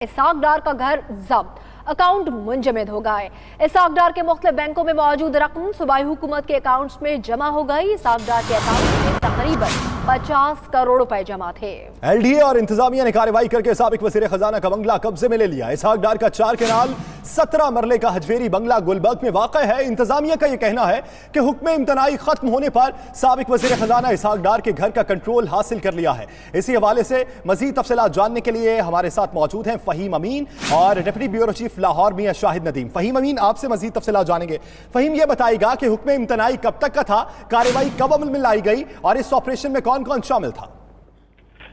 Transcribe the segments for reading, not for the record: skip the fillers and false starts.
इसहाक डार का घर जब्त, अकाउंट मुंजमद हो गए। इसहाक डार के मुख्तलिफ बैंकों में मौजूद रकम सूबाई हुकूमत के अकाउंट्स में जमा हो गई। इसहाक डार के अकाउंट में तकरीबन 50 करोड़ रुपए जमा थे। LDA और इंतजामिया ने कार्रवाई करके साबिक वज़ीर खजाना का बंगला कब्जे में ले लिया। इसहाक डार का 4 केनाल 17 मरले का हजवेरी बंगला गुलबर्ग में वाक़ है। इंतजामिया का यह कहना है कि हुक्म इम्तनाई खत्म होने पर साबिक वज़ीर खजाना इसहाक डार के घर का कंट्रोल हासिल कर लिया है। इसी हवाले से मजीद तफसीलात जानने के लिए हमारे साथ मौजूद हैं फहीम अमीन और डिप्टी ब्यूरो चीफ लाहौर मियां शाहिद नदीम। फहीम अमीन, आपसे मजीद तफसीलात जानेंगे। फहीम, यह बताएगा कि हुक्म इम्तनाई कब तक का था, कार्रवाई कब अमल में लाई गई और इस ऑपरेशन में कौन कौन शामिल था?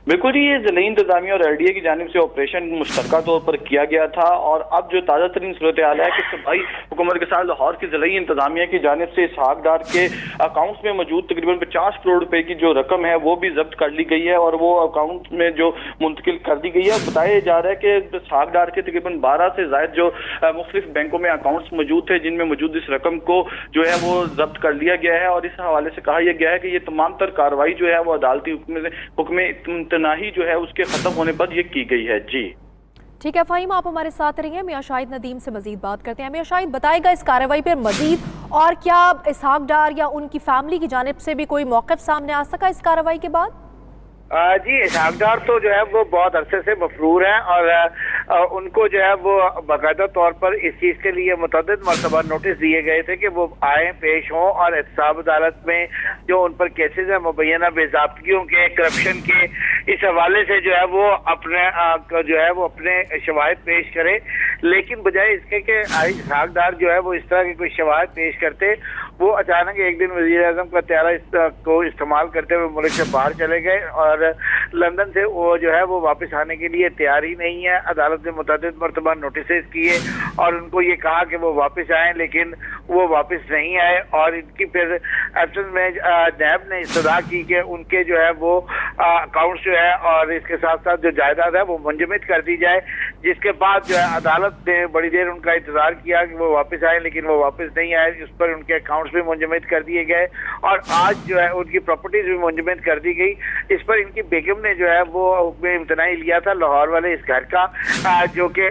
बिल्कुल जी, ये ज़िला इंतजामिया और LDA की जानिब से ऑपरेशन मुश्तरका तौर पर किया गया था और अब जो ताज़ा तरीन सूरत हाल है कि सूबाई हुकूमत के साथ लाहौर की ज़िला इंतजामिया की जानिब से इसहाक डार के अकाउंट्स में मौजूद तकरीबन 50 करोड़ रुपए की जो रकम है वो भी जब्त कर ली गई है और वो अकाउंट में जो मुंतकिल कर दी गई है। बताया जा रहा है कि इसहाक डार के तकरीबन 12 से ज़ायद जो मुख्तलिफ बैंकों में अकाउंट्स मौजूद थे जिनमें मौजूद इस रकम को जो है वो जब्त कर लिया गया है और इस हवाले से कहा यह गया है कि ये तमाम तर कार्रवाई जो है वो अदालती हुक्म तनाही जो है उसके खत्म होने पर ये की गई है। जी ठीक है फहीम, आप हमारे साथ रहिए। मियां शाहिद नदीम से मजीद बात करते हैं। मियां शाहिद, बताएगा इस कार्रवाई पर मजीद और क्या इसहाक डार या उनकी फैमिली की जानिब से भी कोई मौक़िफ़ सामने आ सका इस कार्रवाई के बाद? जी, इसहाक डार तो जो है वो बहुत अरसे से मफरूर हैं और उनको जो है वो बाकायदा तौर पर इस चीज़ के लिए मुतअद्दिद मरतबा नोटिस दिए गए थे कि वो आए, पेश हों और एहतसाब अदालत में जो उन पर केसेज हैं मुबैना बेज़ाब्तगियों के, करप्शन के, इस हवाले से जो है वो अपने शवाहिद पेश करे। लेकिन बजाय इसके कि इसहाक डार जो है वो इस तरह के कोई शवाहिद पेश करते, वो अचानक एक दिन वज़ीर आज़म का त्यारा को इस्तेमाल करते हुए मुल्क से बाहर चले गए और लंदन से वो जो है वो वापस आने के लिए तैयार ही नहीं है। अदालत ने मुतअद्दिद मरतबा नोटिस किए और उनको ये कहा कि वो वापस आए, लेकिन वो वापस नहीं आए और इनकी फिर एब्सेंस में नैब ने इस्तदा की कि उनके जो है वो अकाउंट्स जो है और इसके साथ साथ जो जायदाद है वो मुंजमद कर दी जाए। जिसके बाद जो है अदालत ने बड़ी देर उनका इंतजार किया कि वो वापस आए, लेकिन वो वापस नहीं आए। उस पर उनके अकाउंट्स भी मुंजमद कर दिए गए और आज जो है उनकी प्रॉपर्टीज भी मुंजमद कर दी गई। इस पर इनकी बेगम ने जो है वो हुक्म इम्तनाई लिया था लाहौर वाले इस घर का, जो कि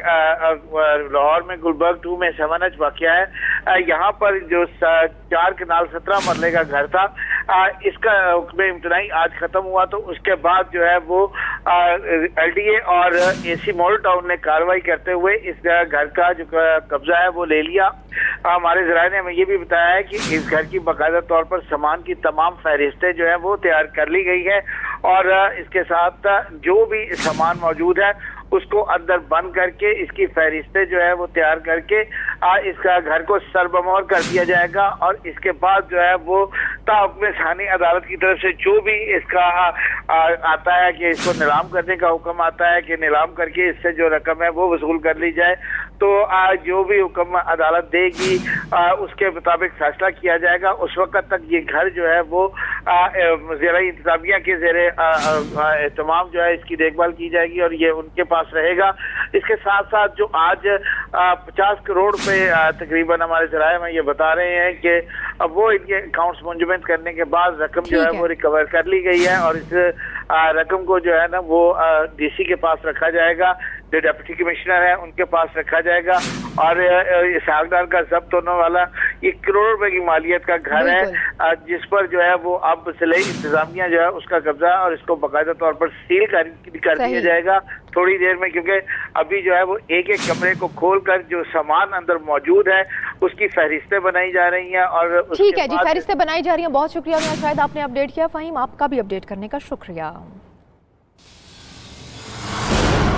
लाहौर में गुलबर्ग 2 में 7H वाक़या है। यहाँ पर जो 4 केनाल 17 मरले का घर था, इसका हुक्म इम्तनाई आज खत्म हुआ। तो उसके बाद जो है वो LDA और AC मॉडल टाउन ने कार्रवाई करते हुए इस घर का जो कब्जा है वो ले लिया। हमारे ज़राए ने हमें ये भी बताया है कि इस घर की बाकायदा तौर पर सामान की तमाम फहरिस्तें जो है वो तैयार कर ली गई है और इसके साथ जो भी सामान मौजूद है उसको अंदर बंद करके इसकी फहरिस्तें जो है वो तैयार करके इसका घर को सरबमोहर कर दिया जाएगा और इसके बाद जो है वो ताहुक्म सानी अदालत की तरफ से जो भी इसका आता है कि इसको नीलाम करने का हुक्म आता है कि नीलाम करके इससे जो रकम है वो वसूल कर ली जाए। तो जो भी हुक्म अदालत देगी उसके मुताबिक फैसला किया जाएगा। उस वक्त तक ये घर जो है वो ज़िला इंतजामिया के ज़ेरे एहतमाम जो है इसकी देखभाल की जाएगी और ये उनके पास रहेगा। इसके साथ साथ जो आज 50 करोड़ रुपए तकरीबन हमारे ज़राए में ये बता रहे हैं कि अब वो इनके अकाउंट्स मुंजमद करने के बाद रकम जो है वो रिकवर कर ली गई है और इस रकम को जो है ना वो DC के पास रखा जाएगा, जो डिप्टी कमिश्नर है उनके पास रखा जाएगा और इसहाक डार का जब्त होने वाला 1 करोड़ रुपए की मालियत का घर है जिस पर जो है वो अब ज़िला इंतजामिया जो है उसका कब्जा है और इसको बाकायदा तौर पर सील कर दिया जाएगा थोड़ी देर में, क्योंकि अभी जो है वो एक एक कमरे को खोलकर जो सामान अंदर मौजूद है उसकी फहरिस्तें बनाई जा रही हैं। और ठीक है जी, फहरिस्तें बनाई जा रही हैं। बहुत शुक्रिया, शायद आपने अपडेट किया। फहीम, आपका भी अपडेट करने का शुक्रिया।